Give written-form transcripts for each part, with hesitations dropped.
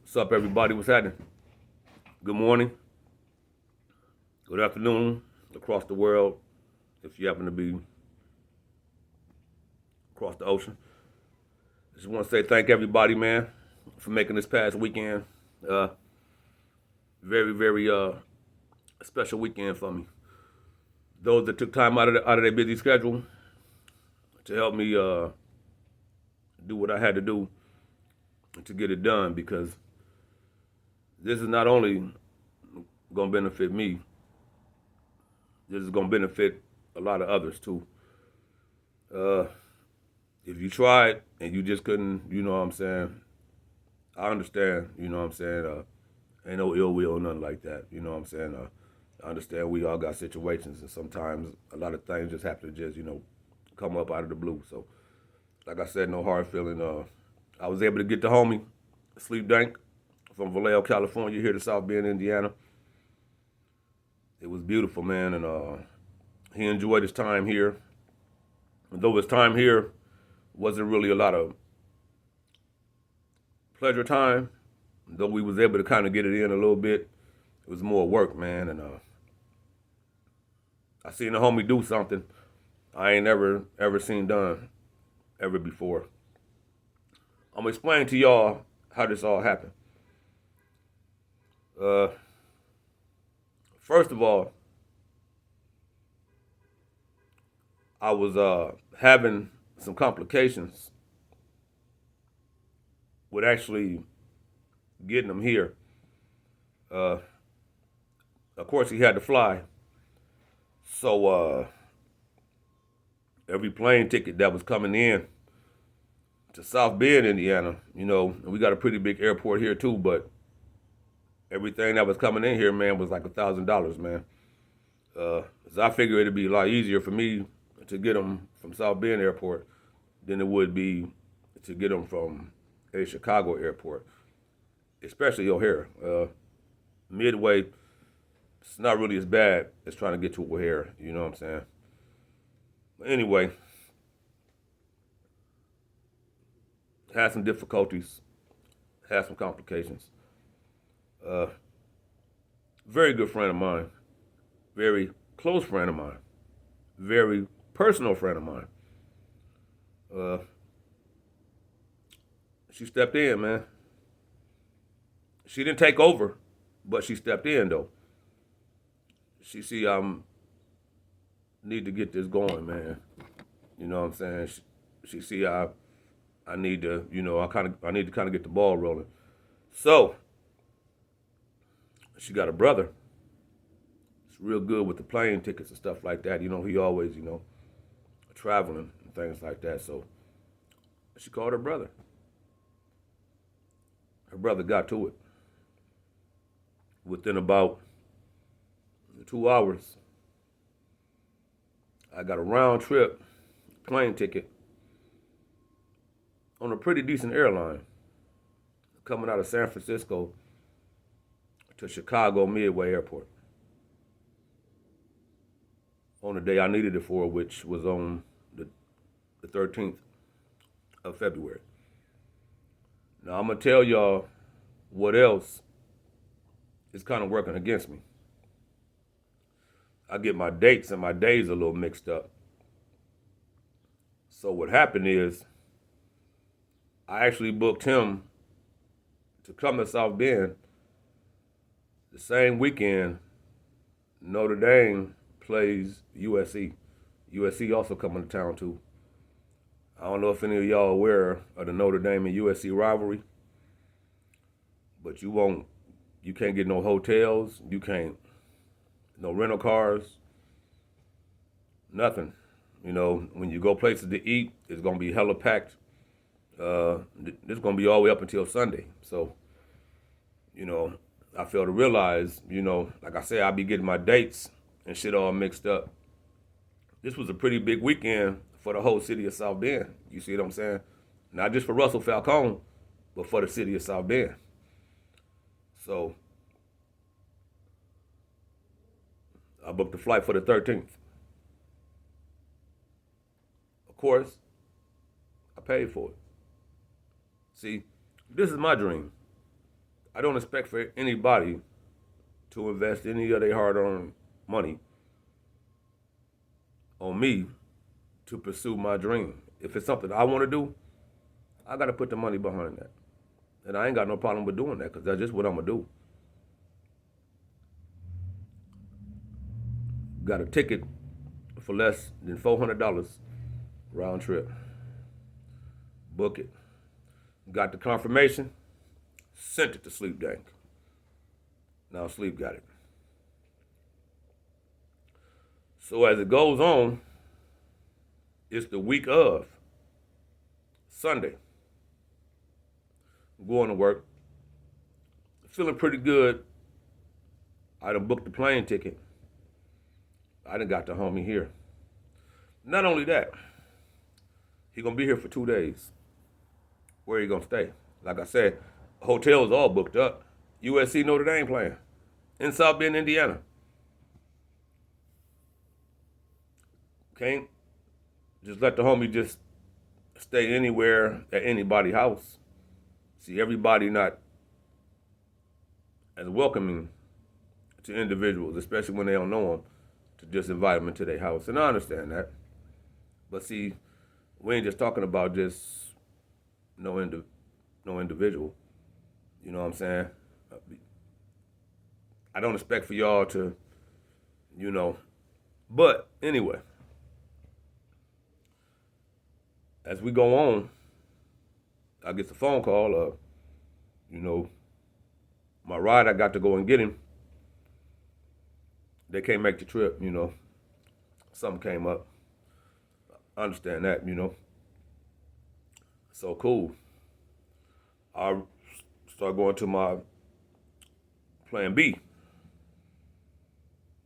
What's up, everybody? What's happening? Good morning, good afternoon across the world, if you happen to be across the ocean. Just want to say thank everybody, man, for making this past weekend very special weekend for me. Those that took time out of their busy schedule to help me do what I had to do to get it done, because this is not only going to benefit me, this is going to benefit a lot of others too. If you tried and you just couldn't, you know what I'm saying, I understand, you know what I'm saying. Ain't no ill will or nothing like that, you know what I'm saying. I understand we all got situations, and sometimes a lot of things just have to just, come up out of the blue. So, like I said, no hard feeling. I was able to get the homie, Sleep Dank, from Vallejo, California, here to South Bend, Indiana. It was beautiful, man, and he enjoyed his time here. And though his time here wasn't really a lot of pleasure time, though we was able to kind of get it in a little bit, it was more work, man. And I seen the homie do something I ain't ever seen done ever before. I'm gonna explain to y'all how this all happened. First of all, I was having some complications with actually getting him here. Of course, he had to fly, so every plane ticket that was coming in to South Bend, Indiana, and we got a pretty big airport here too, but everything that was coming in here, man, was like $1,000, man. So I figured it'd be a lot easier for me to get them from South Bend Airport than it would be to get them from a Chicago airport, especially O'Hare. Midway, it's not really as bad as trying to get to O'Hare, you know what I'm saying? But anyway, had some difficulties, had some complications. Very good friend of mine, very close friend of mine, very personal friend of mine. She stepped in, man. She didn't take over, but she stepped in though. She see I'm need to get this going, man. You know what I'm saying? She see I need to, I need to kind of get the ball rolling. So she got a brother. It's real good with the plane tickets and stuff like that. He always, traveling and things like that. So she called her brother. Her brother got to it. Within about 2 hours, I got a round trip plane ticket on a pretty decent airline coming out of San Francisco to Chicago Midway Airport on the day I needed it for, which was on the 13th of February. Now I'm gonna tell y'all what else is kind of working against me. I get my dates and my days a little mixed up. So what happened is I actually booked him to come to South Bend the same weekend Notre Dame plays USC. USC also coming to town too. I don't know if any of y'all are aware of the Notre Dame and USC rivalry, but you can't get no hotels, no rental cars, nothing. When you go places to eat, it's gonna be hella packed. This is gonna be all the way up until Sunday. So, I fail to realize, like I said, I be getting my dates and shit all mixed up. This was a pretty big weekend for the whole city of South Bend. You see what I'm saying? Not just for Russell Falcõn, but for the city of South Bend. So I booked the flight for the 13th. Of course, I paid for it. See, this is my dream. I don't expect for anybody to invest any of their hard-earned money on me to pursue my dream. If it's something I want to do, I got to put the money behind that. And I ain't got no problem with doing that because that's just what I'm going to do. Got a ticket for less than $400 round trip. Book it. Got the confirmation, sent it to Sleep Gang. Now Sleep got it. So as it goes on, it's the week of Sunday. I'm going to work. Feeling pretty good. I done booked the plane ticket. I done got the homie here. Not only that, he gonna be here for 2 days. Where he gonna stay? Like I said, hotels all booked up. USC Notre Dame playing in South Bend, Indiana. Can't just let the homie just stay anywhere at anybody's house. See, everybody not as welcoming to individuals, especially when they don't know them, to just invite them into their house. And I understand that. But see, we ain't just talking about just no individual. You know what I'm saying? I don't expect for y'all to, But anyway, as we go on, I get the phone call. My ride, I got to go and get him. They can't make the trip, Something came up. I understand that, So cool. I start going to my plan B.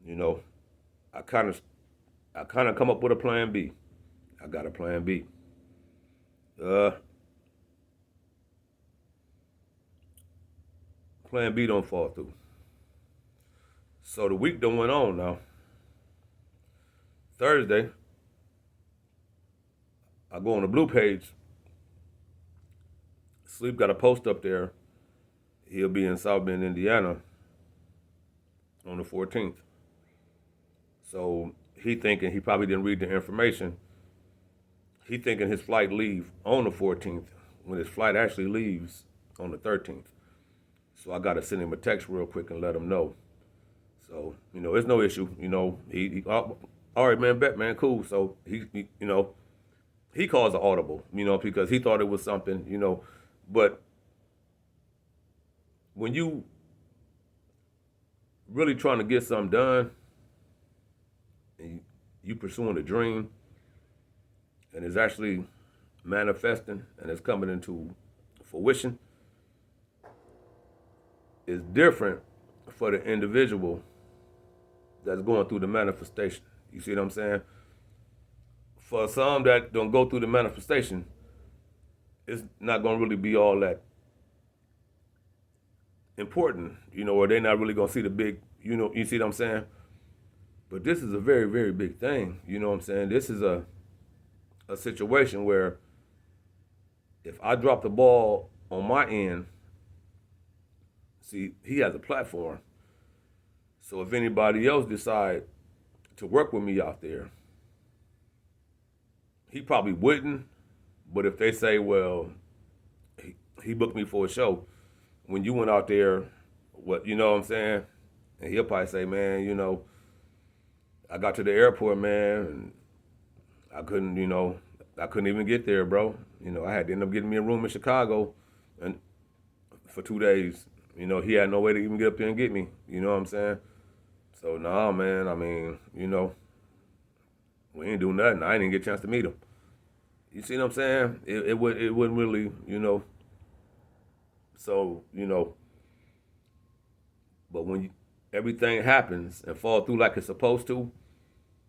I kind of come up with a plan B. I got a plan B. Plan B don't fall through. So the week done went on now. Thursday, I go on the blue page. Sleep got a post up there. He'll be in South Bend, Indiana on the 14th. So he thinking he probably didn't read the information. He thinking his flight leave on the 14th when his flight actually leaves on the 13th. So I got to send him a text real quick and let him know. So, it's no issue. He all right, man, bet, man, cool. So he calls an audible, because he thought it was something, But when you really trying to get something done and you pursuing a dream and it's actually manifesting and it's coming into fruition, it's different for the individual that's going through the manifestation. You see what I'm saying? For some that don't go through the manifestation, it's not going to really be all that important, or they're not really going to see the big, you see what I'm saying? But this is a very, very big thing, you know what I'm saying? This is a situation where if I drop the ball on my end, see, he has a platform. So if anybody else decide to work with me out there, he probably wouldn't. But if they say, well, he booked me for a show, when you went out there, what, you know what I'm saying? And he'll probably say, man, I got to the airport, man, and I couldn't even get there, bro. I had to end up getting me a room in Chicago and for 2 days. He had no way to even get up there and get me. You know what I'm saying? So, nah, man, I mean, we ain't do nothing. I didn't even get a chance to meet him. You see what I'm saying? It wouldn't really, So, but when everything happens and fall through like it's supposed to,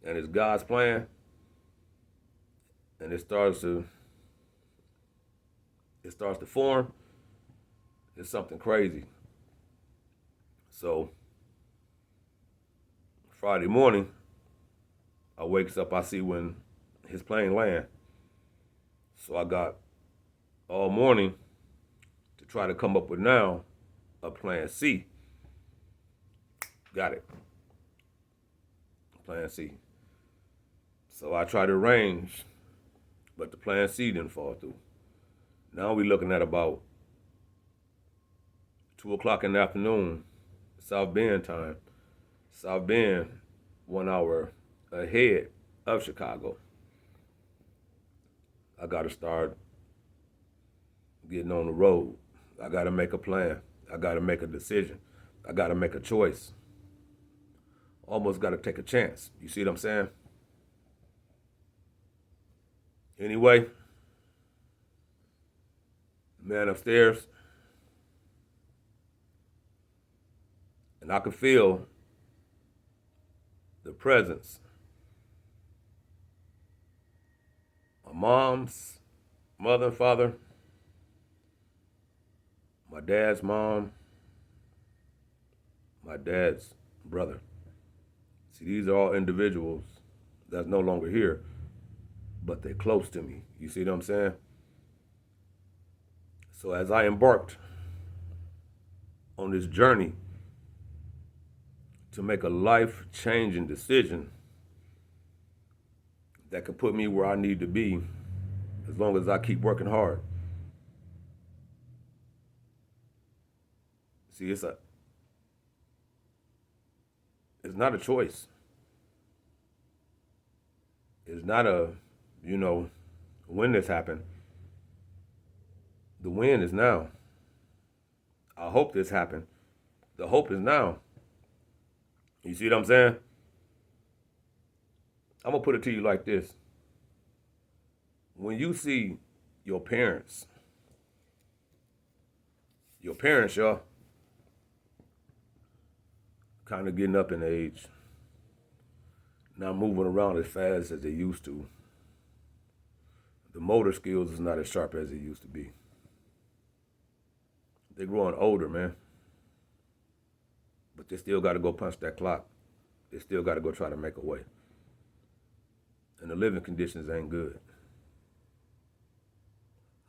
and it's God's plan, and it starts to form, it's something crazy. So Friday morning, I wakes up, I see when his plane land. So I got all morning to try to come up with now a plan C. Got it. Plan C. So I tried to arrange, but the plan C didn't fall through. Now we're looking at about 2 o'clock in the afternoon, South Bend time. South Bend, 1 hour ahead of Chicago. I got to start getting on the road. I got to make a plan. I got to make a decision. I got to make a choice. Almost got to take a chance. You see what I'm saying? Anyway, man upstairs, and I could feel the presence. My mom's mother and father, my dad's mom, my dad's brother. See, these are all individuals that's no longer here, but they're close to me. You see what I'm saying? So as I embarked on this journey to make a life-changing decision that could put me where I need to be as long as I keep working hard. See, it's not a choice. It's not when this happened. The when is now. I hope this happened. The hope is now. You see what I'm saying? I'm going to put it to you like this. When you see your parents, y'all, kind of getting up in age, not moving around as fast as they used to. The motor skills is not as sharp as it used to be. They're growing older, man. But they still got to go punch that clock. They still got to go try to make a way. And the living conditions ain't good.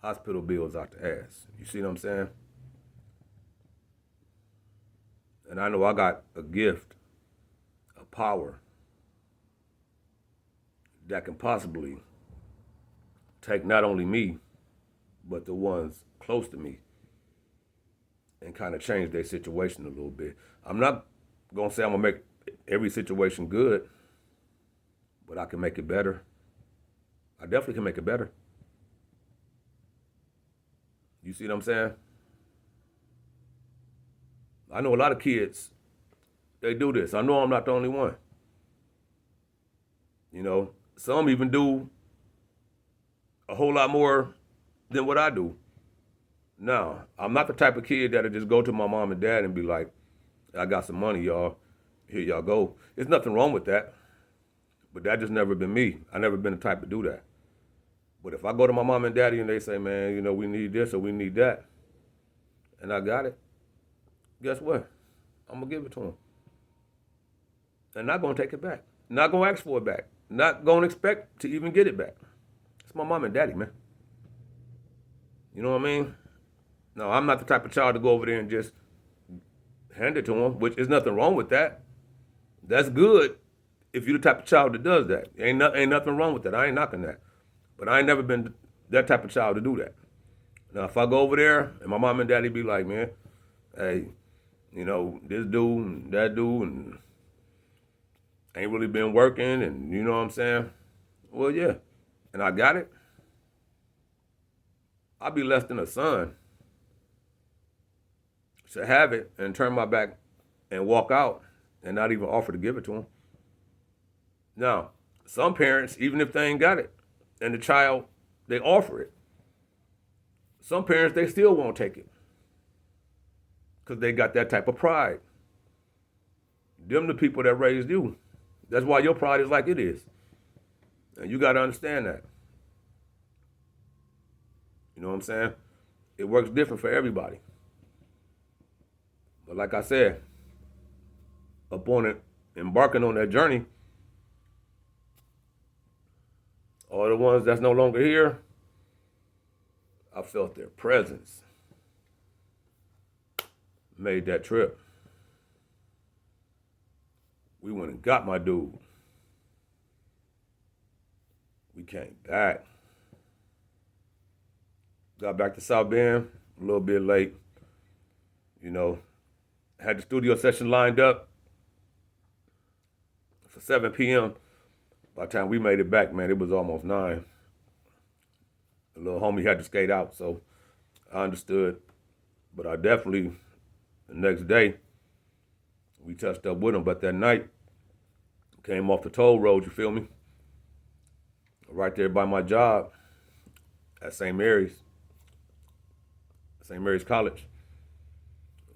Hospital bills out the ass. You see what I'm saying? And I know I got a gift, a power that can possibly take not only me, but the ones close to me and kind of change their situation a little bit. I'm not going to say I'm going to make every situation good, but I can make it better. I definitely can make it better. You see what I'm saying? I know a lot of kids, they do this. I know I'm not the only one. You know, some even do a whole lot more than what I do. Now, I'm not the type of kid that'll just go to my mom and dad and be like, I got some money, y'all. Here y'all go. There's nothing wrong with that. But that just never been me. I never been the type to do that. But if I go to my mom and daddy and they say, man, we need this or we need that, and I got it, guess what? I'm going to give it to them. And not going to take it back. Not going to ask for it back. Not going to expect to even get it back. It's my mom and daddy, man. You know what I mean? No, I'm not the type of child to go over there and just hand it to them, which is nothing wrong with that. That's good if you're the type of child that does that. Ain't nothing wrong with that. I ain't knocking that. But I ain't never been that type of child to do that. Now, if I go over there and my mom and daddy be like, man, hey, this dude and that dude and ain't really been working and you know what I'm saying? Well, yeah. And I got it. I'll be less than a son to have it and turn my back and walk out and not even offer to give it to them. Now, some parents, even if they ain't got it, and the child, they offer it. Some parents, they still won't take it because they got that type of pride. Them the people that raised you. That's why your pride is like it is. And you got to understand that. You know what I'm saying? It works different for everybody. But like I said, upon it, embarking on that journey, all the ones that's no longer here, I felt their presence. made that trip. We went and got my dude. We came back. Got back to South Bend a little bit late. You know, had the studio session lined up for 7 p.m. By the time we made it back, man, it was almost 9. The little homie had to skate out, so I understood. But I definitely, the next day, we touched up with him. But that night, came off the toll road, you feel me? Right there by my job at St. Mary's College.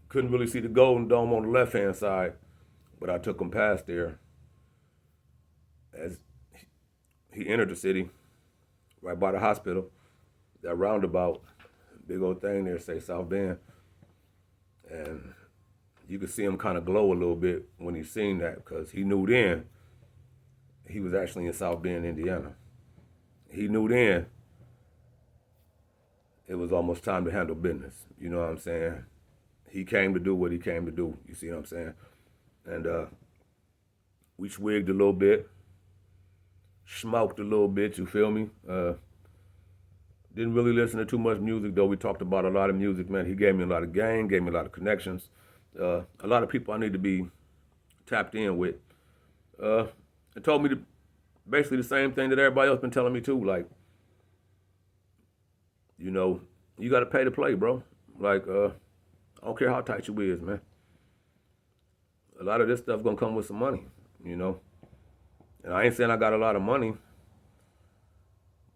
Couldn't really see the Golden Dome on the left-hand side, but I took him past there as he entered the city, right by the hospital, that roundabout, big old thing there, say South Bend. And you could see him kind of glow a little bit when he seen that, because he knew then he was actually in South Bend, Indiana. He knew then it was almost time to handle business. You know what I'm saying? He came to do what he came to do. You see what I'm saying? And we swigged a little bit, smoked a little bit, you feel me? Didn't really listen to too much music, though. We talked about a lot of music, man. He gave me a lot of game, gave me a lot of connections. A lot of people I need to be tapped in with. It told me basically the same thing that everybody else been telling me too. Like, you know, you got to pay to play, bro. Like, I don't care how tight you is, man. A lot of this stuff gonna come with some money, you know. And I ain't saying I got a lot of money,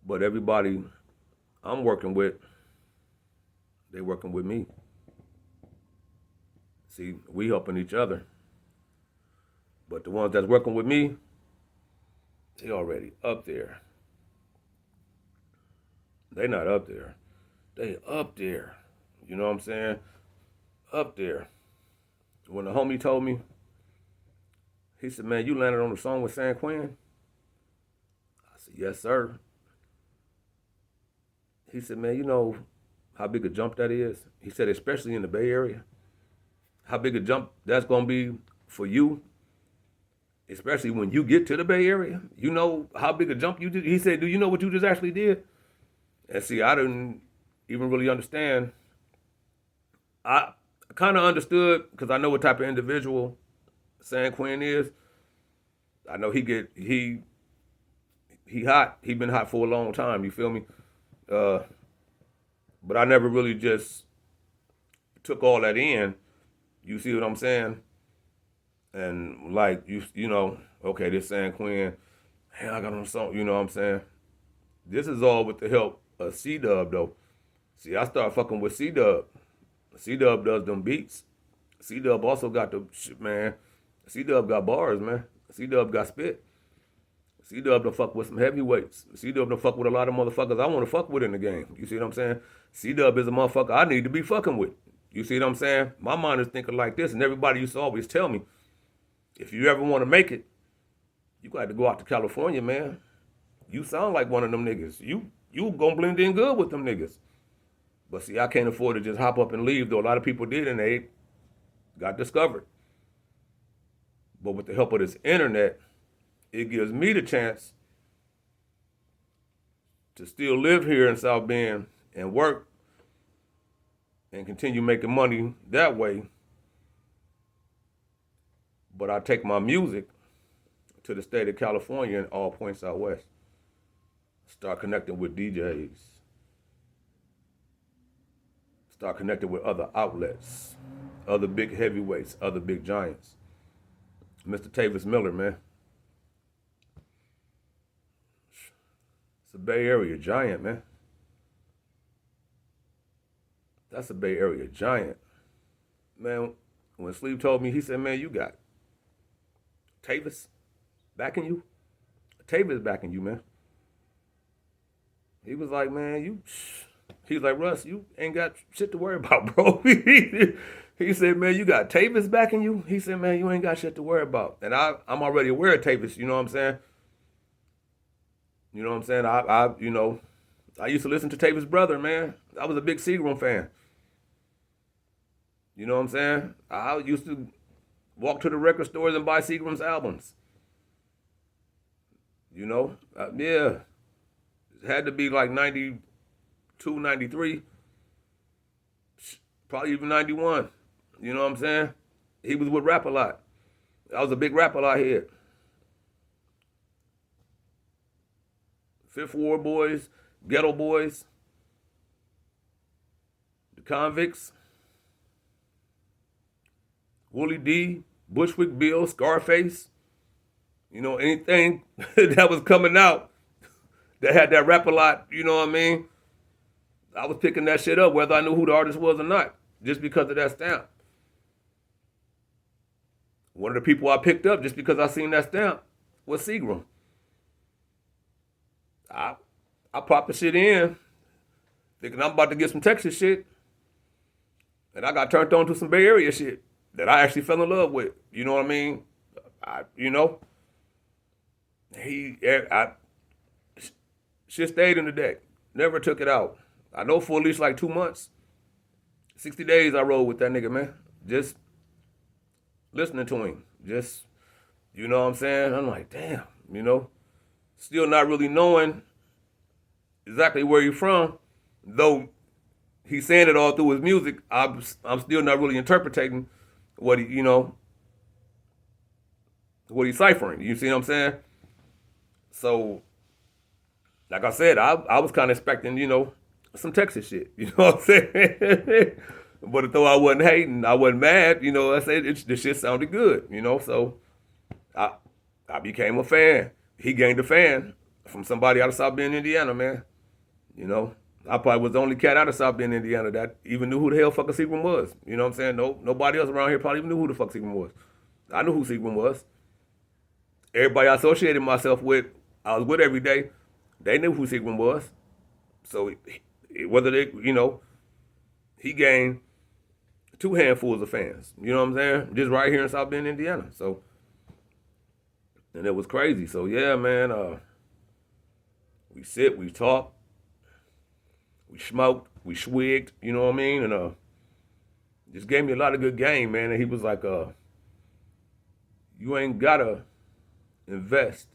but everybody I'm working with, they working with me. See, we helping each other. But the ones that's working with me, they already up there. They not up there. They up there. You know what I'm saying? Up there. When the homie told me, he said, man, you landed on the song with San Quinn? I said, yes, sir. He said, man, you know how big a jump that is? He said, especially in the Bay Area. How big a jump that's going to be for you, especially when you get to the Bay Area. You know how big a jump you did? He said, do you know what you just actually did? And see, I didn't even really understand. I kind of understood because I know what type of individual San Quinn is. I know he hot. He been hot for a long time. You feel me? But I never really just took all that in. You see what I'm saying? And like you know, okay, this San Quinn, hey, I got on something. You know what I'm saying? This is all with the help of C-Dub though. See, I started fucking with C-Dub. C-Dub does them beats. C-Dub also got the shit, man. C-Dub got bars, man. C-Dub got spit. C-Dub done fuck with some heavyweights. C-Dub done fuck with a lot of motherfuckers I want to fuck with in the game. You see what I'm saying? C-Dub is a motherfucker I need to be fucking with. You see what I'm saying? My mind is thinking like this, and everybody used to always tell me, if you ever want to make it, you got to go out to California, man. You sound like one of them niggas. You gonna blend in good with them niggas. But see, I can't afford to just hop up and leave, though a lot of people did, and they got discovered. But with the help of this internet, it gives me the chance to still live here in South Bend and work and continue making money that way. But I take my music to the state of California and all points out west. Start connecting with DJs. Start connecting with other outlets, other big heavyweights, other big giants. Mr. Tavis Miller, man. It's a Bay Area giant, man. That's a Bay Area giant. Man, when Sleep told me, he said, man, you got Tavis backing you? Tavis backing you, man. He was like, man, he's like, Russ, you ain't got shit to worry about, bro. He said, man, you got Tavis backing you? He said, man, you ain't got shit to worry about. And I'm already aware of Tavis, you know what I'm saying? You know what I'm saying? I used to listen to Tavis' brother, man. I was a big Seagram fan. You know what I'm saying? I used to walk to the record stores and buy Seagram's albums. You know? Yeah. It had to be like 92, 93, probably even 91. You know what I'm saying? He was with Rap a Lot. I was a big Rap a Lot head. Fifth Ward Boys, Ghetto Boys, the Convicts, Wooly D, Bushwick Bill, Scarface. You know, anything that was coming out that had that Rap a Lot, you know what I mean? I was picking that shit up whether I knew who the artist was or not, just because of that stamp. One of the people I picked up just because I seen that stamp was Seagram. I I popped the shit in, thinking I'm about to get some Texas shit, and I got turned on to some Bay Area shit that I actually fell in love with. You know what I mean? You know, I shit stayed in the deck. Never took it out. I know for at least like 2 months, 60 days I rode with that nigga, man. Just listening to him. Just, you know what I'm saying? I'm like, damn, you know, still not really knowing exactly where you're from, though he's saying it all through his music. I'm still not really interpreting what he, you know, what he's ciphering. You see what I'm saying? So, like I said, I was kind of expecting, you know, some Texas shit. You know what I'm saying? But though I wasn't hating, I wasn't mad. You know, I said the shit sounded good. You know, so I I became a fan. He gained a fan from somebody out of South Bend, Indiana, man. You know, I probably was the only cat out of South Bend, Indiana that even knew who the hell fucking Seagram was. You know what I'm saying? No, nobody else around here probably even knew who the fuck Seagram was. I knew who Seagram was. Everybody I associated myself with, I was with every day. They knew who Seagram was. So whether they, you know, he gained two handfuls of fans. You know what I'm saying? Just right here in South Bend, Indiana. So, and it was crazy. So yeah, man. We sit, we talk, we smoked, we swigged. You know what I mean? And just gave me a lot of good game, man. And he was like, you ain't gotta invest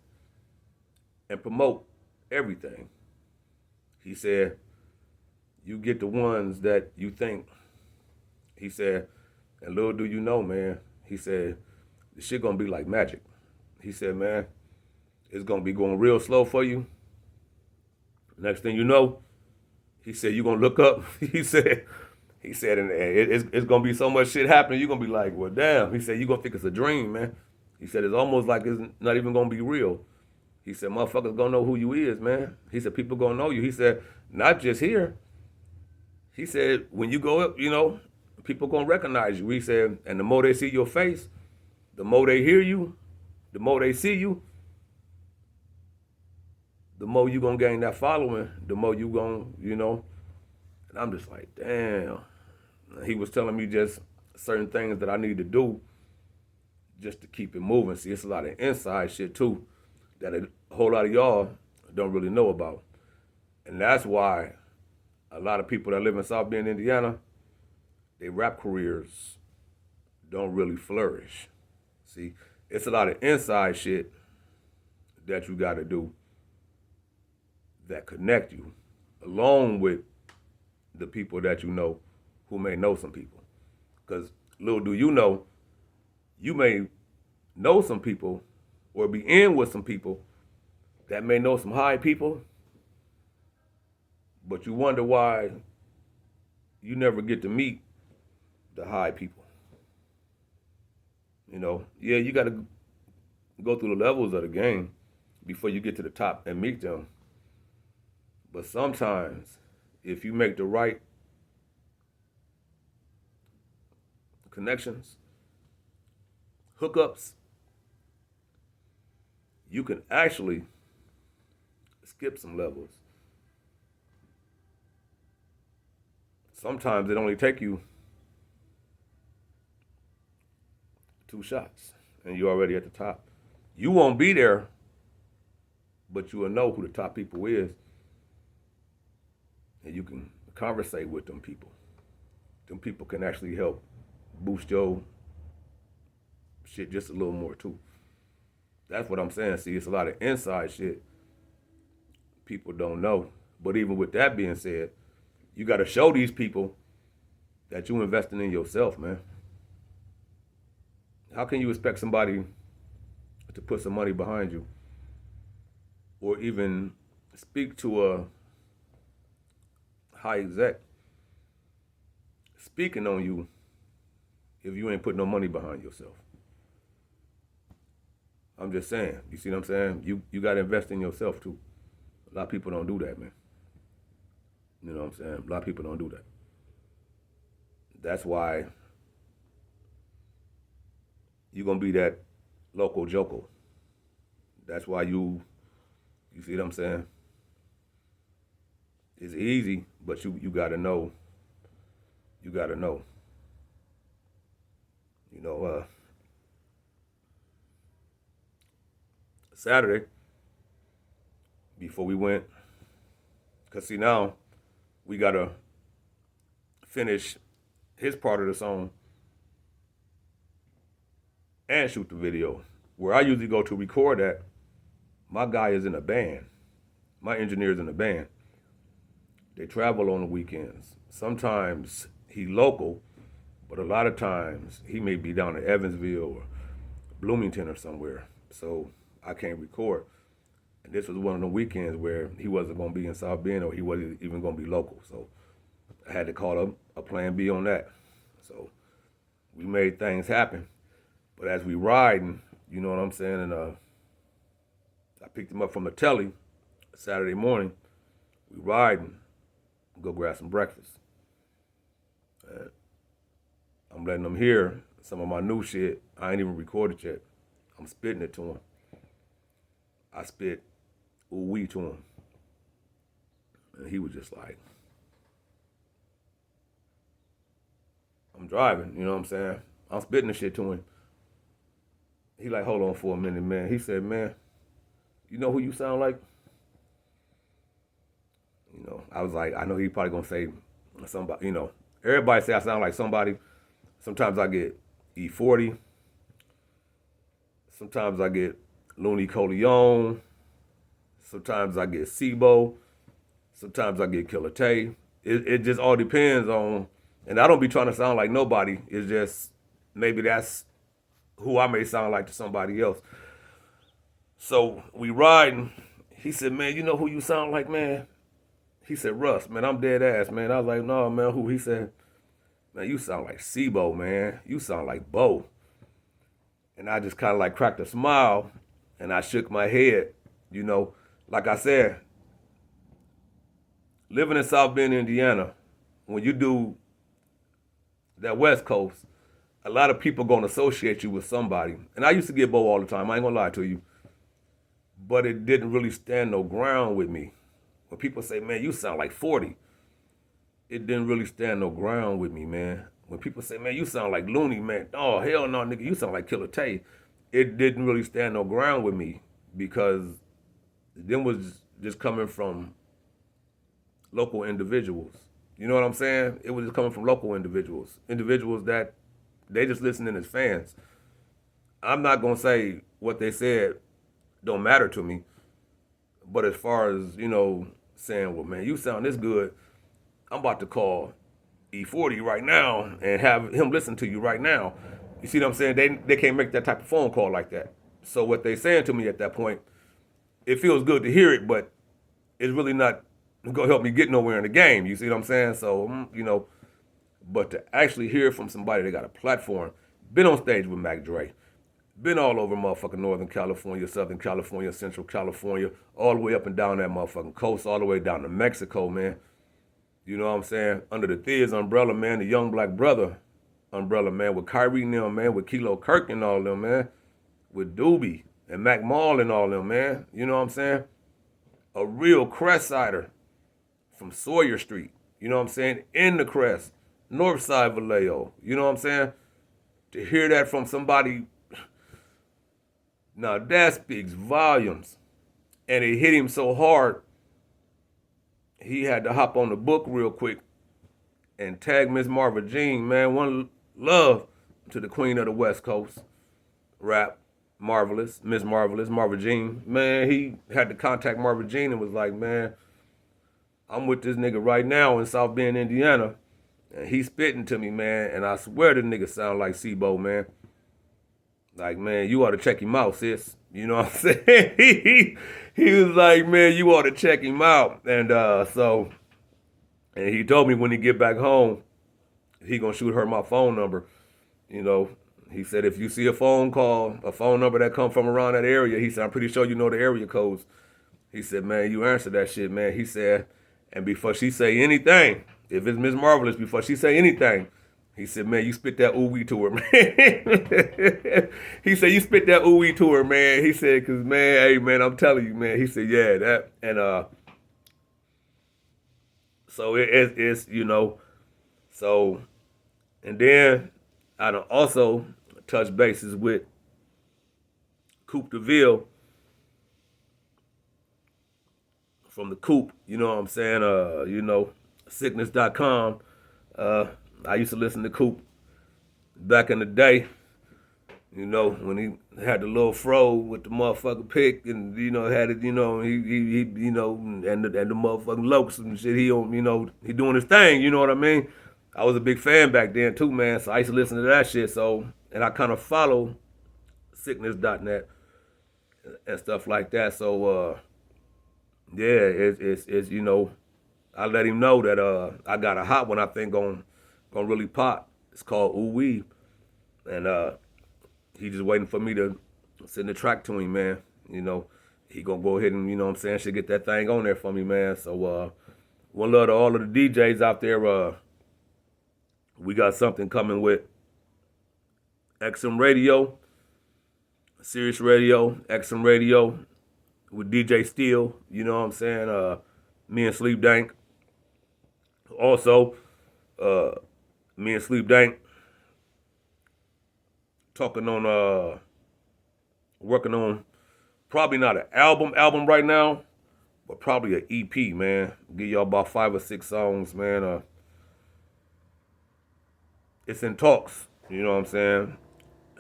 and promote everything. He said, you get the ones that you think. He said, and little do you know, man, he said, the shit gonna be like magic. He said, man, it's gonna be going real slow for you. Next thing you know, he said, you're gonna look up. he said, and it's gonna be so much shit happening, you're gonna be like, well, damn. He said, you're gonna think it's a dream, man. He said, it's almost like it's not even gonna be real. He said, motherfuckers gonna know who you is, man. He said, people gonna know you. He said, not just here. He said, when you go up, you know, people gonna recognize you. He said, and the more they see your face, the more they hear you, the more they see you, the more you gonna gain that following, the more you gonna, you know. And I'm just like, damn. He was telling me just certain things that I need to do just to keep it moving. See, it's a lot of inside shit too that a whole lot of y'all don't really know about. And that's why a lot of people that live in South Bend, Indiana, their rap careers don't really flourish. See, it's a lot of inside shit that you got to do that connect you, along with the people that you know who may know some people. Because little do you know, you may know some people or be in with some people that may know some high people, but you wonder why you never get to meet the high people. You know, yeah, you got to go through the levels of the game before you get to the top and meet them. But sometimes, if you make the right connections, hookups, you can actually skip some levels. Sometimes it only take you 2 shots and you're already at the top. You won't be there, but you will know who the top people is, and you can conversate with them people. Them people can actually help boost your shit just a little more too. That's what I'm saying. See, it's a lot of inside shit people don't know. But even with that being said, you got to show these people that you investing in yourself, man. How can you expect somebody to put some money behind you or even speak to a high exec speaking on you if you ain't putting no money behind yourself? I'm just saying. You see what I'm saying? You got to invest in yourself too. A lot of people don't do that, man. You know what I'm saying? A lot of people don't do that. That's why you're going to be that local joker. That's why you see what I'm saying? It's easy, but you got to know. You got to know. You know, Saturday, before we went, because see now, we got to finish his part of the song and shoot the video. Where I usually go to record that, my guy is in a band. My engineer's in a band. They travel on the weekends. Sometimes he local, but a lot of times he may be down in Evansville or Bloomington or somewhere. So I can't record. And this was one of the weekends where he wasn't going to be in South Bend or he wasn't even going to be local. So I had to call up a plan B on that. So we made things happen. But as we riding, you know what I'm saying, and I picked him up from the telly Saturday morning. We riding, go grab some breakfast. I'm letting him hear some of my new shit. I ain't even recorded yet. I'm spitting it to him. I spit ooh-wee to him. And he was just like, I'm driving, you know what I'm saying? I'm spitting the shit to him. He like, hold on for a minute, man. He said, man, you know who you sound like? You know, I was like, I know he probably gonna say somebody, you know. Everybody say I sound like somebody. Sometimes I get E40. Sometimes I get Looney Coleon. Sometimes I get Sibo. Sometimes I get Killer Tay. It just all depends on, and I don't be trying to sound like nobody. It's just maybe that's who I may sound like to somebody else. So we riding. He said, man, you know who you sound like, man? He said, Russ, man, I'm dead ass, man. I was like, no, man, who? He said, man, you sound like Sibo, man. You sound like Bo. And I just kind of like cracked a smile and I shook my head. You know, like I said, living in South Bend, Indiana, when you do that West Coast, a lot of people going to associate you with somebody. And I used to get Bo all the time. I ain't going to lie to you. But it didn't really stand no ground with me. When people say, man, you sound like 40, it didn't really stand no ground with me, man. When people say, man, you sound like Looney, man, oh, hell no, nigga, you sound like Killer Tay, it didn't really stand no ground with me because them was just coming from local individuals. You know what I'm saying? It was just coming from local individuals. Individuals that they just listening as fans. I'm not going to say what they said don't matter to me. But as far as, you know, saying, well, man, you sound this good, I'm about to call E40 right now and have him listen to you right now. You see what I'm saying? They can't make that type of phone call like that. So what they saying to me at that point, it feels good to hear it, but it's really not going to help me get nowhere in the game. You see what I'm saying? So, you know, but to actually hear from somebody that got a platform, been on stage with Mac Dre, been all over motherfucking Northern California, Southern California, Central California, all the way up and down that motherfucking coast, all the way down to Mexico, man. You know what I'm saying? Under the Thiz umbrella, man, the Young Black Brother umbrella, man, with Kyrie and them, man, with Kilo Kirk and all them, man, with Doobie and Mac Mall and all them, man. You know what I'm saying? A real Crestsider from Sawyer Street. You know what I'm saying? In the Crest, North Side Vallejo. You know what I'm saying? To hear that from somebody, now that speaks volumes. And it hit him so hard, he had to hop on the book real quick and tag Miss Marva Jean, man. One love to the queen of the West Coast rap, Marvelous, Miss Marvelous, Marva Jean. Man, he had to contact Marva Jean and was like, man, I'm with this nigga right now in South Bend, Indiana. And he spitting to me, man. And I swear the nigga sound like Sebo, man. Like, man, you ought to check him out, sis. You know what I'm saying? he was like, man, you ought to check him out. And he told me when he get back home, he gonna shoot her my phone number. You know, he said if you see a phone call, a phone number that come from around that area, he said, I'm pretty sure you know the area codes. He said, man, you answer that shit, man. He said, and before she say anything, if it's Miss Marvelous, before she say anything, he said, man, you spit that ooh-wee to her, man. He said, you spit that ooh-wee to her, man. He said, because, man, hey, man, I'm telling you, man. He said, yeah, that. And so it's, you know, so, and then I done also touch bases with Coupe de Ville from the Coop, you know what I'm saying? You know, sickness.com. I used to listen to Coop back in the day, you know, when he had the little fro with the motherfucking pick and, you know, had it, you know, he you know, and the motherfucking locs and shit, he on, you know, he doing his thing, you know what I mean? I was a big fan back then too, man, so I used to listen to that shit, so, and I kind of follow sickness.net and stuff like that, so, yeah, it's you know, I let him know that I got a hot one I think gonna really pop. It's called Ooh Wee, and he just waiting for me to send the track to him, man. You know, he gonna go ahead and, you know what I'm saying, should get that thing on there for me, man. So one love to all of the DJs out there. We got something coming with XM Radio, Sirius Radio, XM Radio with DJ Steele. You know what I'm saying? Me and Sleep Dank. Also, me and Sleep Dank talking on working on probably not an album right now, but probably an EP, man. Give y'all about 5 or 6 songs, man. It's in talks, you know what I'm saying?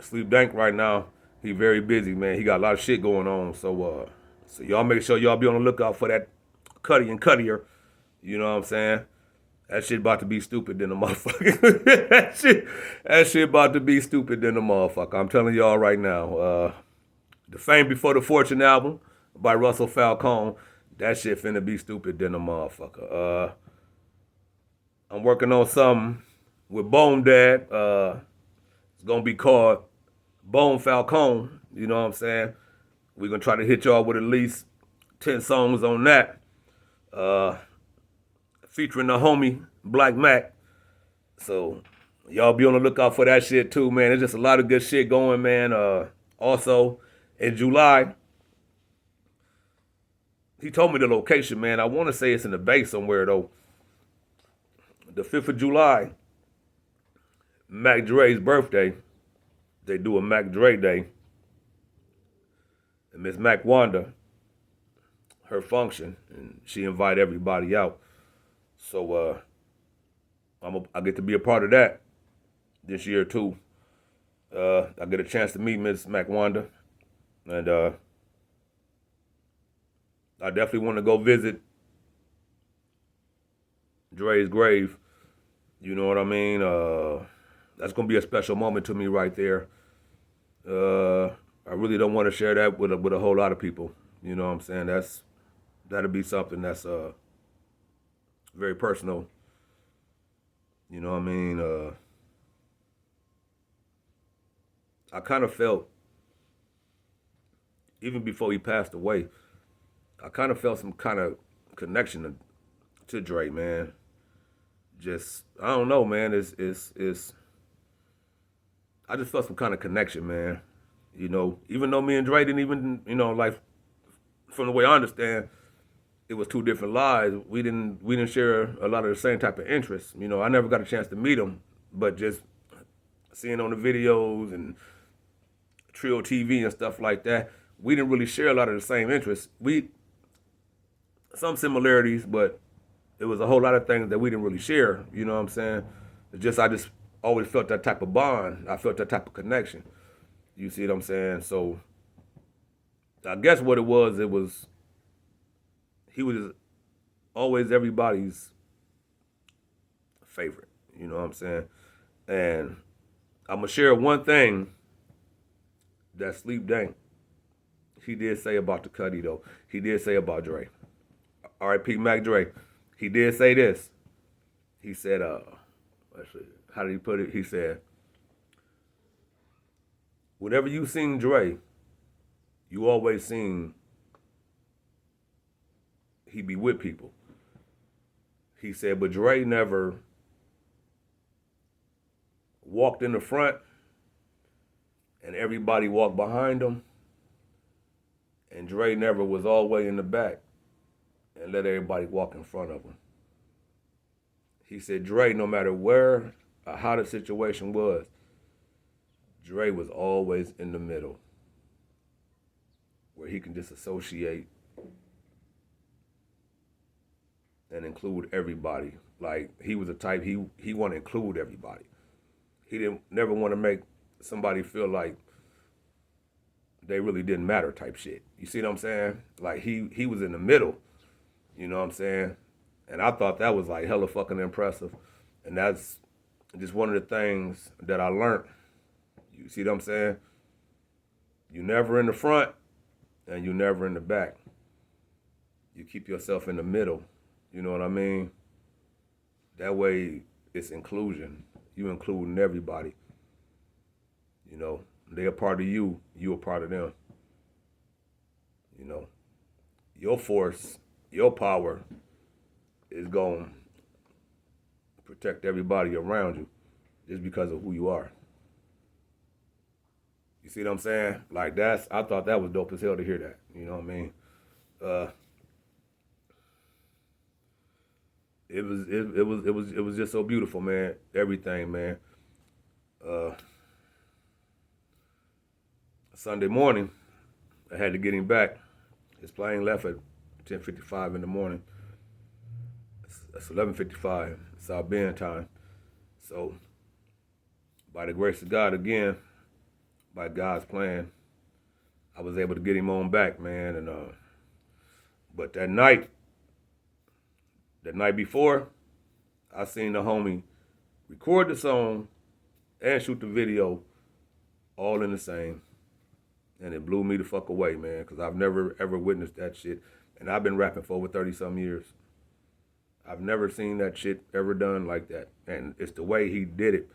Sleep Dank right now, he very busy, man. He got a lot of shit going on, so y'all make sure y'all be on the lookout for that Cuddy and Cuddier, you know what I'm saying? That shit about to be stupid than a motherfucker. that shit about to be stupid than a motherfucker. I'm telling y'all right now. The Fame Before the Fortune album by Russell Falcõn, that shit finna be stupid than a motherfucker. I'm working on something with Bone Dad. It's gonna be called Bone Falcõn. You know what I'm saying? We're gonna try to hit y'all with at least 10 songs on that. Featuring the homie Black Mac. So y'all be on the lookout for that shit too, man. There's just a lot of good shit going, man. Also, in July, he told me the location, man. I want to say it's in the Bay somewhere, though. The 5th of July, Mac Dre's birthday. They do a Mac Dre Day. And Miss Mac Wanda, her function, and she invite everybody out. So I get to be a part of that this year too. I get a chance to meet Miss Mac Wanda, and I definitely want to go visit Dre's grave. You know what I mean? That's gonna be a special moment to me right there. I really don't want to share that with a whole lot of people. You know what I'm saying? That'll be something that's very personal. You know what I mean? I kind of felt, even before he passed away, I kind of felt some kind of connection to Dre, man. Just, I don't know, man. I just felt some kind of connection, man. You know, even though me and Dre didn't even, you know, like, from the way I understand, it was 2 different lives. We didn't share a lot of the same type of interests. You know, I never got a chance to meet him, but just seeing on the videos and Trio TV and stuff like that, we didn't really share a lot of the same interests. Some similarities, but it was a whole lot of things that we didn't really share. You know what I'm saying? It's just always felt that type of bond. I felt that type of connection. You see what I'm saying? So I guess what it was he was always everybody's favorite. You know what I'm saying? And I'm gonna share one thing that Sleep Dank he did say about the Cuddy though. He did say about Dre. R.I.P. Mac Dre. He did say this. He said, let's see, how did he put it? He said, whenever you seen Dre, you always seen he be with people. He said, but Dre never walked in the front and everybody walked behind him. And Dre never was all the way in the back and let everybody walk in front of him. He said, Dre, no matter where or how the situation was, Dre was always in the middle where he can just associate and include everybody. Like, he was a type, he wanted to include everybody. He didn't never want to make somebody feel like they really didn't matter type shit. You see what I'm saying? Like, he was in the middle, you know what I'm saying? And I thought that was like hella fucking impressive. And that's just one of the things that I learned. You see what I'm saying? You never in the front and you never in the back. You keep yourself in the middle. You know what I mean? That way it's inclusion. You including everybody. You know, they a part of you, you a part of them. You know, your force, your power is going to protect everybody around you just because of who you are. You see what I'm saying? Like, I thought that was dope as hell to hear that. You know what I mean? It was just so beautiful, man. Everything, man. Sunday morning, I had to get him back. His plane left at 10:55 in the morning. It's 11:55. It's our band time. So, by the grace of God, again, by God's plan, I was able to get him on back, man. And but that night before, I seen the homie record the song and shoot the video all in the same. And it blew me the fuck away, man, because I've never, ever witnessed that shit. And I've been rapping for over 30-some years. I've never seen that shit ever done like that. And it's the way he did it.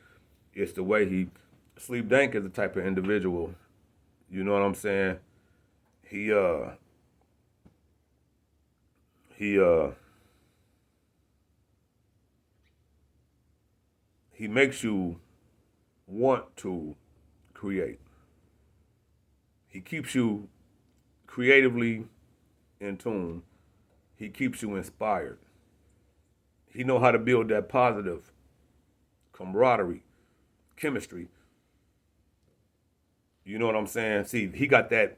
It's the way Sleep Dank is the type of individual, you know what I'm saying? He makes you want to create. He keeps you creatively in tune. He keeps you inspired. He know how to build that positive camaraderie, chemistry. You know what I'm saying? See, he got that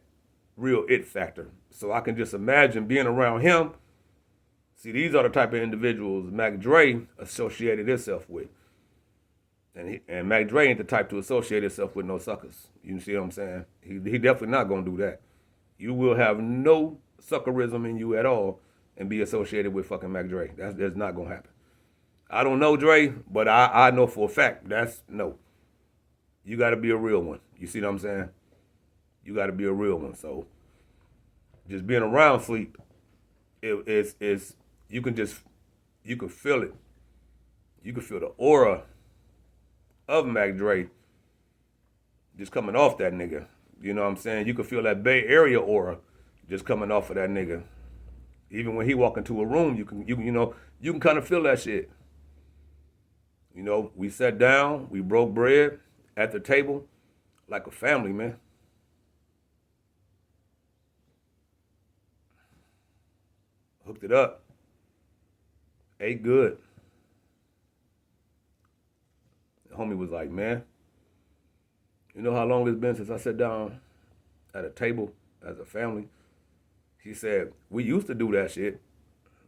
real it factor. So I can just imagine being around him. See, these are the type of individuals Mac Dre associated himself with. And Mac Dre ain't the type to associate himself with no suckers. You see what I'm saying? He definitely not gonna do that. You will have no suckerism in you at all and be associated with fucking Mac Dre. That's not gonna happen. I don't know Dre, but I know for a fact that's no. You gotta be a real one. You see what I'm saying? You gotta be a real one. So just being around Sleep, it's you can feel it. You can feel the aura of Mac Dre just coming off that nigga. You know what I'm saying? You can feel that Bay Area aura just coming off of that nigga. Even when he walk into a room, you can kind of feel that shit. You know, we sat down, we broke bread at the table like a family, man. Hooked it up. Ate good. The homie was like, man, you know how long it's been since I sat down at a table as a family? He said, we used to do that shit.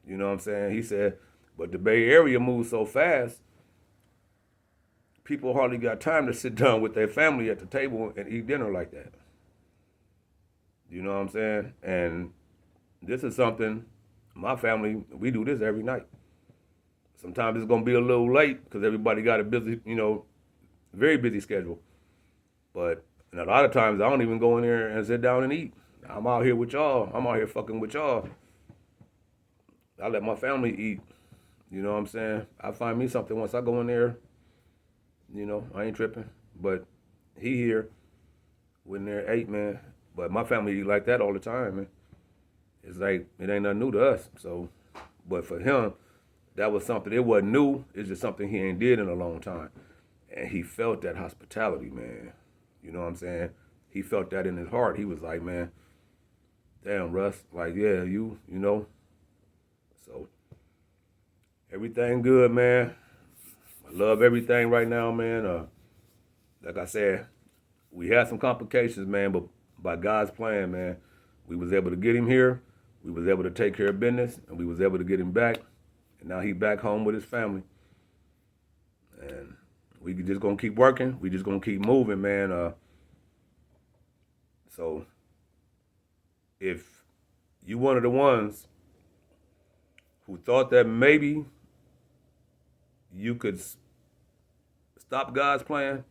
You know what I'm saying? He said, but the Bay Area moves so fast, people hardly got time to sit down with their family at the table and eat dinner like that. You know what I'm saying? And this is something, my family, we do this every night. Sometimes it's going to be a little late because everybody got a busy, very busy schedule. But a lot of times I don't even go in there and sit down and eat. I'm out here with y'all. I'm out here fucking with y'all. I let my family eat. You know what I'm saying? I find me something once I go in there. I ain't tripping. But he here, when they're 8, man. But my family eat like that all the time, man. It's like, it ain't nothing new to us. So, but for him, that was something, it wasn't new. It's just something he ain't did in a long time. And he felt that hospitality, man. You know what I'm saying? He felt that in his heart. He was like, man, damn, Russ, like, yeah, you know. So, everything good, man. I love everything right now, man. Like I said, we had some complications, man, but by God's plan, man, we was able to get him here. We was able to take care of business, and we was able to get him back. And now he back home with his family. And we just gonna keep working. We just gonna keep moving, man. So if you one of the ones who thought that maybe you could stop God's plan,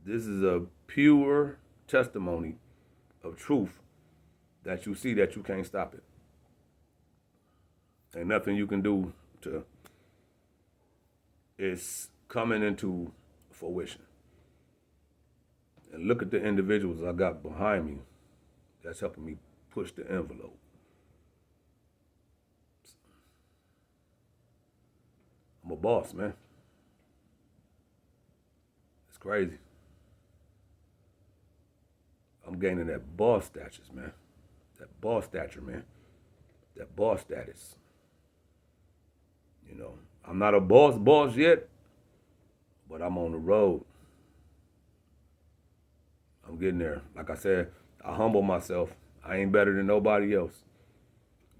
this is a pure testimony of truth that you see that you can't stop it. Ain't nothing you can do to, it's coming into fruition. And look at the individuals I got behind me that's helping me push the envelope. I'm a boss, man. It's crazy. I'm gaining that boss stature, man. That boss stature, man. That boss status. I'm not a boss yet, but I'm on the road. I'm getting there. Like I said, I humble myself. I ain't better than nobody else.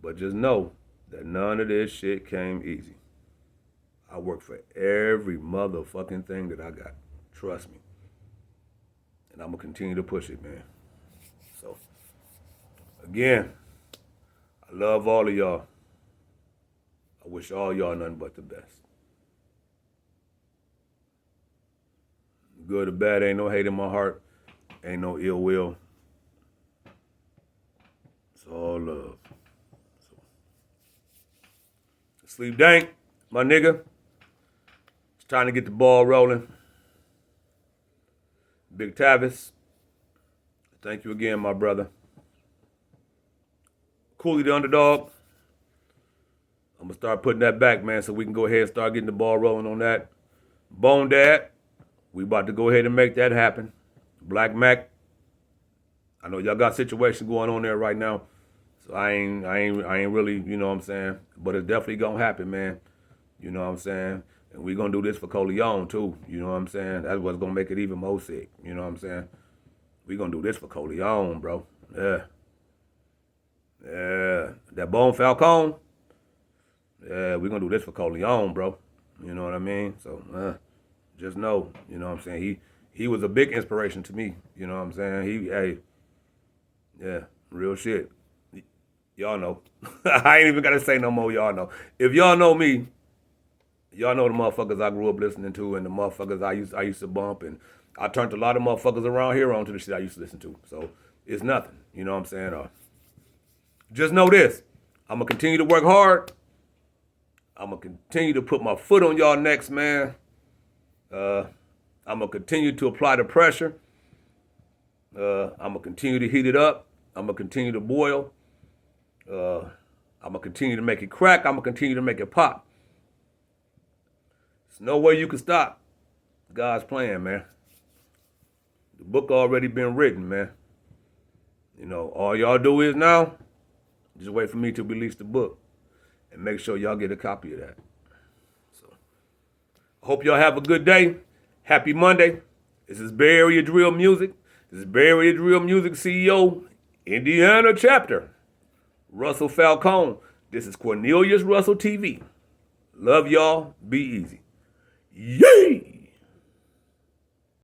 But just know that none of this shit came easy. I work for every motherfucking thing that I got. Trust me. And I'm going to continue to push it, man. So, again, I love all of y'all. I wish all y'all nothing but the best. Good or bad, ain't no hate in my heart. Ain't no ill will. It's all love. So, sleep dank, my nigga. It's time to get the ball rolling. Big Tavis, thank you again, my brother. Cooley the underdog. I'm going to start putting that back, man, so we can go ahead and start getting the ball rolling on that. Bone Dad, we about to go ahead and make that happen. Black Mac, I know y'all got situations going on there right now, so I ain't really, you know what I'm saying, but it's definitely going to happen, man. You know what I'm saying? And we going to do this for Coleon, too. You know what I'm saying? That's what's going to make it even more sick. You know what I'm saying? We going to do this for Coleon, bro. Yeah. Yeah. That Bone Falcõn, yeah, we're going to do this for Coleon, bro. You know what I mean? So, just know, you know what I'm saying? He was a big inspiration to me. You know what I'm saying? Yeah, real shit. Y'all know. I ain't even got to say no more, y'all know. If y'all know me, y'all know the motherfuckers I grew up listening to and the motherfuckers I used to bump, and I turned a lot of motherfuckers around here onto the shit I used to listen to. So it's nothing. You know what I'm saying? Just know this. I'm going to continue to work hard. I'm going to continue to put my foot on y'all necks, man. I'm going to continue to apply the pressure. I'm going to continue to heat it up. I'm going to continue to boil. I'm going to continue to make it crack. I'm going to continue to make it pop. There's no way you can stop God's plan, man. The book already been written, man. You know, all y'all do is now, just wait for me to release the book. And make sure y'all get a copy of that. So, I hope y'all have a good day. Happy Monday. This is Bay Area Drill Music. This is Bay Area Drill Music CEO, Indiana chapter, Russell Falcõn. This is Cornelius Russell TV. Love y'all. Be easy. Yay!